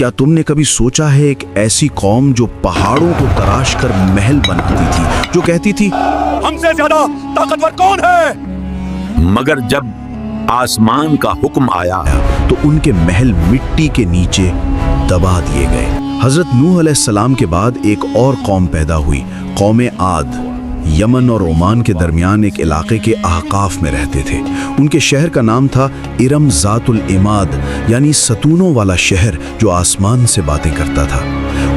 क्या तुमने कभी सोचा है एक ऐसी कौम जो पहाड़ों को तराश कर महल बनाती थी, जो कहती थी हमसे ज्यादा ताकतवर कौन है? मगर जब आसमान का हुक्म आया तो उनके महल मिट्टी के नीचे दबा दिए गए। हजरत नूह अलैहिस्सलाम के बाद एक और कौम पैदा हुई, कौम आद। यमन और ओमान के दरमियान एक इलाके के अहकाफ में रहते थे। उनके शहर का नाम था इरम ज़ातुल इमाद, यानी सतूनों वाला शहर जो आसमान से बातें करता था।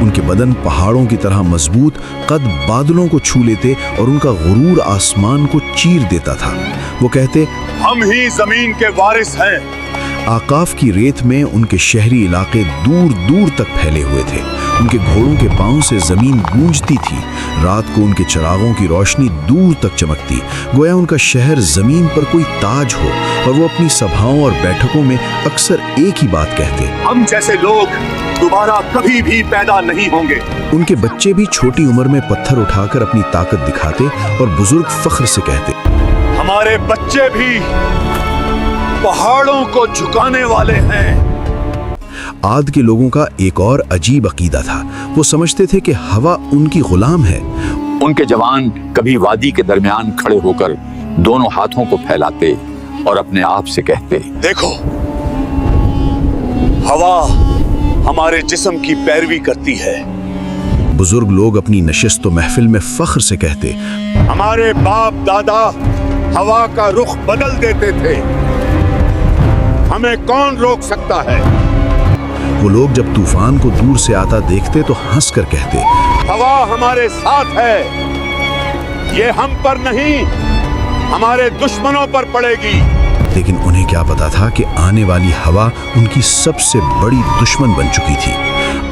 उनके बदन पहाड़ों की तरह मजबूत, कद बादलों को छू लेते और उनका गुरूर आसमान को चीर देता था। वो कहते, हम ही जमीन के वारिस हैं। आकाफ की रेत में उनके शहरी इलाके दूर दूर तक फैले हुए थे। उनके घोड़ों के पांव से जमीन गूंजती थी। रात को उनके चिरागों की रोशनी दूर तक चमकती, गोया उनका शहर जमीन पर कोई ताज हो। और वो अपनी सभाओं और बैठकों में अक्सर एक ही बात कहते, हम जैसे लोग दोबारा कभी भी पैदा नहीं होंगे। उनके बच्चे भी छोटी उम्र में पत्थर उठाकर अपनी ताकत दिखाते और बुजुर्ग फख्र से कहते, हमारे बच्चे भी पहाड़ों को झुकाने वाले हैं। आद के लोगों का एक और अजीब अकीदा था। वो समझते थे कि हवा उनकी गुलाम है। उनके जवान कभी वादी के दरमियान खड़े होकर दोनों हाथों को फैलाते और अपने आप से कहते, देखो, हवा हमारे जिस्म की पैरवी करती है। बुजुर्ग लोग अपनी नशिस्त महफिल में फख्र से कहते, हमारे बाप दादा हवा का रुख बदल देते थे, हमें कौन रोक सकता है? वो लोग जब तूफान को दूर से आता देखते तो हंसकर कहते, हवा हमारे साथ है, ये हम पर नहीं हमारे दुश्मनों पर पड़ेगी। लेकिन उन्हें क्या पता था कि आने वाली हवा उनकी सबसे बड़ी दुश्मन बन चुकी थी।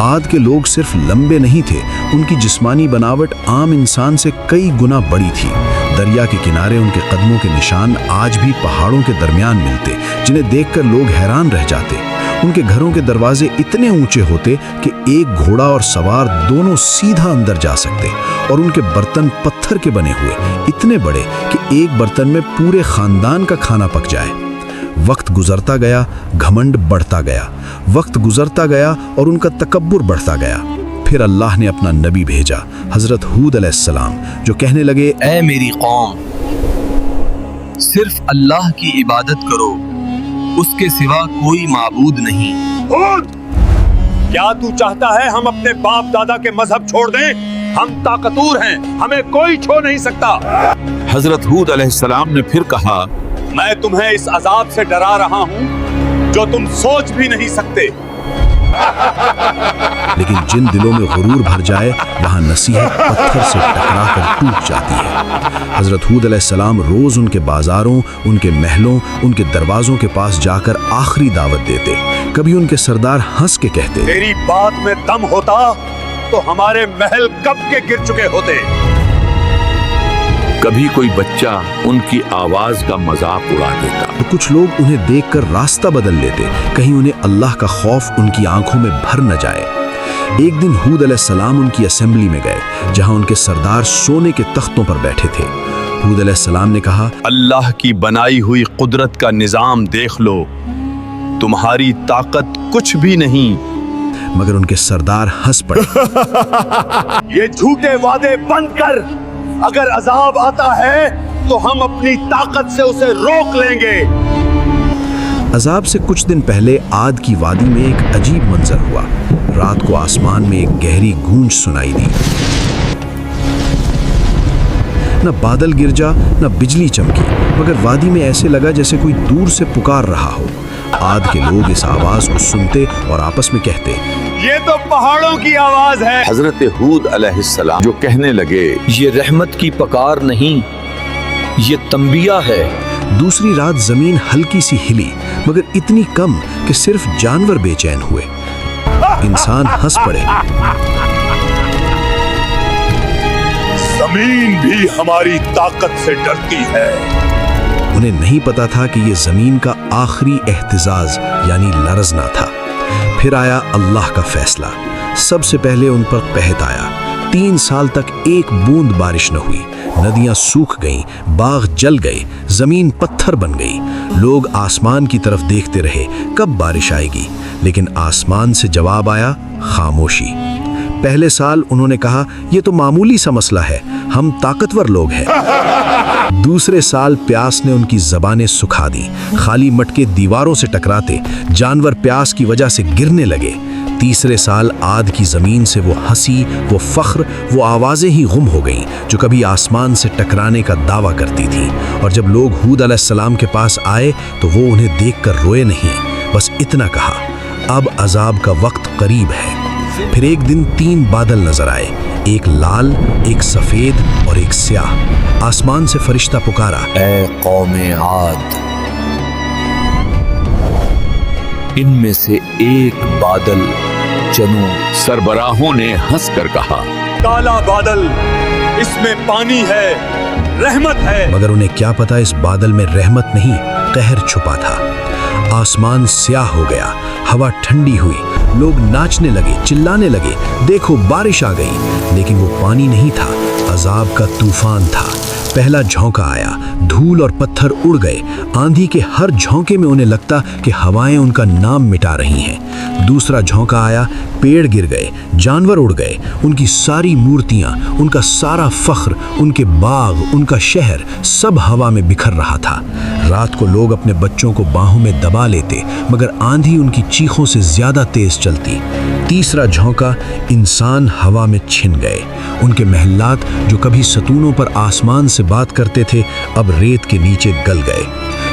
आद के लोग सिर्फ लंबे नहीं थे, उनकी जिस्मानी बनावट आम इंसान से कई गुना बड़ी थी। दरिया के किनारे उनके कदमों के निशान आज भी पहाड़ों के दरमियान मिलते, जिन्हें देखकर लोग हैरान रह जाते। उनके घरों के दरवाजे इतने ऊंचे होते कि एक घोड़ा और सवार दोनों सीधा अंदर जा सकते, और उनके बर्तन पत्थर के बने हुए, इतने बड़े कि एक बर्तन में पूरे खानदान का खाना पक जाए। वक्त गुजरता गया, घमंड बढ़ता गया। वक्त गुजरता गया और उनका तकब्बुर बढ़ता गया। फिर अल्लाह ने अपना नबी भेजा, हजरत हूद अलैहिस्सलाम, जो कहने लगे, ऐ मेरी कौम, सिर्फ अल्लाह की इबादत करो, उसके सिवा कोई माबूद नहीं। हूद, क्या तू चाहता है हम अपने बाप दादा के मजहब छोड़ दें? हम ताकतूर हैं, हमें कोई छो नहीं सकता। हजरत हूद अलैहिस्सलाम ने फिर कहा, मैं तुम्हें इस अजाब से डरा रहा हूँ जो तुम सोच भी नहीं सकते। लेकिन जिन दिलों में गुरूर भर जाए वहां नसीहत पत्थर से टकराकर टूट जाती है। हजरत हूद अलैहिस्सलाम रोज उनके बाजारों, उनके महलों, उनके दरवाजों के पास जाकर आखिरी दावत देते। कभी उनके सरदार हंस के कहते, तेरी बात में दम होता तो हमारे महल कब के गिर चुके होते। कभी कोई बच्चा उनकी आवाज का मजाक उड़ा देता। तो कुछ लोग उन्हें देखकर रास्ता बदल लेते, कहीं उन्हें अल्लाह का खौफ उनकी आंखों में भर न जाए। एक दिन हूद अलैहिस्सलाम उनकी असेंबली में गए, जहां उनके सरदार सोने के तख्तों पर बैठे थे। हूद अलैहिस्सलाम ने कहा, अल्लाह की बनाई हुई कुदरत का निजाम देख लो, तुम्हारी ताकत कुछ भी नहीं। मगर उनके सरदार हंस पड़े। ये झूठे वादे बंद कर, अगर अजाब आता है तो हम अपनी ताकत से उसे रोक लेंगे। अजाब से कुछ दिन पहले आद की वादी में एक अजीब मंजर हुआ। रात को आसमान में एक गहरी गूंज सुनाई दी। न बादल गिरजा, न बिजली चमकी, मगर वादी में ऐसे लगा जैसे कोई दूर से पुकार रहा हो। आद के लोग इस आवाज को सुनते और आपस में कहते, ये तो पहाड़ों की आवाज है। हजरत हूद अलैहिस्सलाम जो कहने लगे, ये रहमत की पकार नहीं, ये तंबिया है। दूसरी रात जमीन हल्की सी हिली, मगर इतनी कम कि सिर्फ जानवर बेचैन हुए। इंसान हंस पड़े। जमीन भी हमारी ताकत से डरती है। उन्हें नहीं पता था कि यह जमीन का आखिरी एहतिजाज यानी लरजना था। फिर आया अल्लाह का फैसला। सबसे पहले उन पर कहत आया। 3 साल तक एक बूंद बारिश न हुई। नदियां सूख गईं, बाग जल गए, जमीन पत्थर बन गई। लोग आसमान की तरफ देखते रहे कब बारिश आएगी, लेकिन आसमान से जवाब आया खामोशी। पहले साल उन्होंने कहा यह तो मामूली सा मसला है, हम ताकतवर लोग हैं। दूसरे साल प्यास ने उनकी जबानें सुखा दी, खाली मटके दीवारों से टकराते, जानवर प्यास की वजह से गिरने लगे। तीसरे साल आद की जमीन से वो हंसी, वो फख्र, वो आवाजें ही गुम हो गईं जो कभी आसमान से टकराने का दावा करती थी। और जब लोग हूद अलैहिस्सलाम के पास आए तो वो उन्हें देखकर रोए नहीं, बस इतना कहा अब अजाब का वक्त करीब है। फिर एक दिन 3 बादल नजर आए, एक लाल, एक सफेद और एक स्याह। आसमान से फरिश्ता पुकारा, ऐ कौमे आद, इनमें से एक बादल चुनो। सरबराहों ने हंसकर कहा, काला बादल, इसमें पानी है, रहमत है। मगर उन्हें क्या पता इस बादल में रहमत नहीं, कहर छुपा था। आसमान स्याह हो गया, हवा ठंडी हुई, लोग नाचने लगे, चिल्लाने लगे, देखो बारिश आ गई। लेकिन वो पानी नहीं था, अजाब का तूफान था। पहला झोंका आया, धूल और पत्थर उड़ गए। आंधी के हर झोंके में उन्हें लगता कि हवाएं उनका नाम मिटा रही हैं। दूसरा झोंका आया, पेड़ गिर गए, जानवर उड़ गए, उनकी सारी मूर्तियां, उनका सारा फख्र, उनके बाग, उनका शहर सब हवा में बिखर रहा था। रात को लोग अपने बच्चों को बाहों में दबा लेते, मगर आंधी उनकी चीखों से ज्यादा तेज चलती। तीसरा झोंका, इंसान हवा में छिन गए। उनके महलात जो कभी सतूनों पर आसमान से बात करते थे, अब रेत के नीचे गल गए।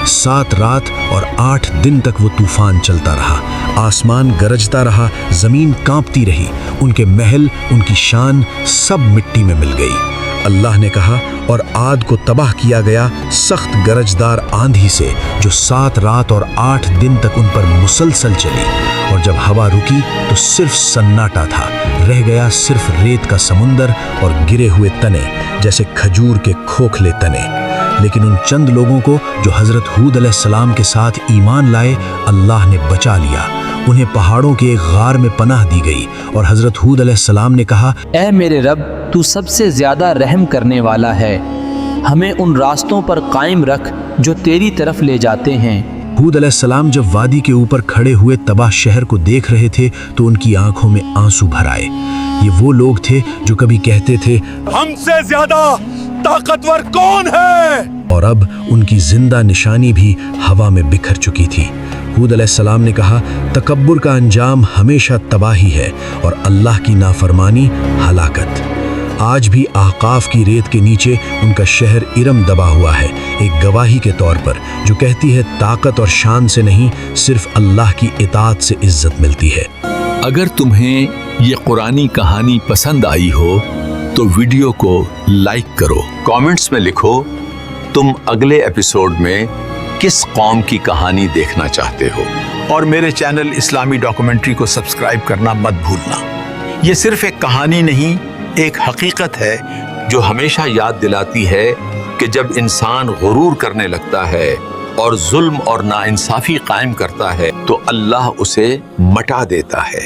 7 रात और 8 दिन तक वो तूफान चलता रहा। आसमान गरजता रहा, जमीन कांपती रही, उनके महल, उनकी शान सब मिट्टी में मिल गई। अल्लाह ने कहा, और आद को तबाह किया गया सख्त गरजदार आंधी से, जो 7 रात और 8 दिन तक उन पर मुसलसल चली। और जब हवा रुकी तो सिर्फ सन्नाटा था, रह गया सिर्फ रेत का समुंदर और गिरे हुए तने, जैसे खजूर के खोखले तने। लेकिन उन चंद लोगों को जो हजरत हूद अलैहिस्सलाम के साथ ईमान लाए, अल्लाह ने बचा लिया। उन्हें पहाड़ों के एक गार में पनाह दी गई और हजरत हूद अलैहिस्सलाम ने कहा, ऐ मेरे रब, तू सबसे ज्यादा रहम करने वाला है, हमें उन रास्तों पर कायम रख जो तेरी तरफ ले जाते हैं। हूद अलैहिस्सलाम जब वादी के ऊपर खड़े हुए तबाह शहर को देख रहे थे तो उनकी आंखों में आंसू भर आए। ये वो लोग थे जो कभी कहते थे, हमसे ज्यादा ताकतवर कौन है? और अब उनकी जिंदा निशानी भी हवा में बिखर चुकी थी। हूद अलैहिस्सलाम ने कहा, तकब्बुर का अंजाम हमेशा तबाही है और अल्लाह की नाफरमानी हलाकत। आज भी आकाफ की रेत के नीचे उनका शहर इरम दबा हुआ है, एक गवाही के तौर पर जो कहती है ताकत और शान से नहीं, सिर्फ अल्लाह की इताअत से इज्जत मिलती है। अगर तुम्हें ये कुरानी कहानी पसंद आई हो तो वीडियो को लाइक करो, कमेंट्स में लिखो तुम अगले एपिसोड में किस कौम की कहानी देखना चाहते हो, और मेरे चैनल इस्लामी डॉक्यूमेंट्री को सब्सक्राइब करना मत भूलना। ये सिर्फ एक कहानी नहीं, एक हकीकत है जो हमेशा याद दिलाती है कि जब इंसान गुरूर करने लगता है और जुल्म और नाइंसाफी कायम करता है तो अल्लाह उसे मटा देता है।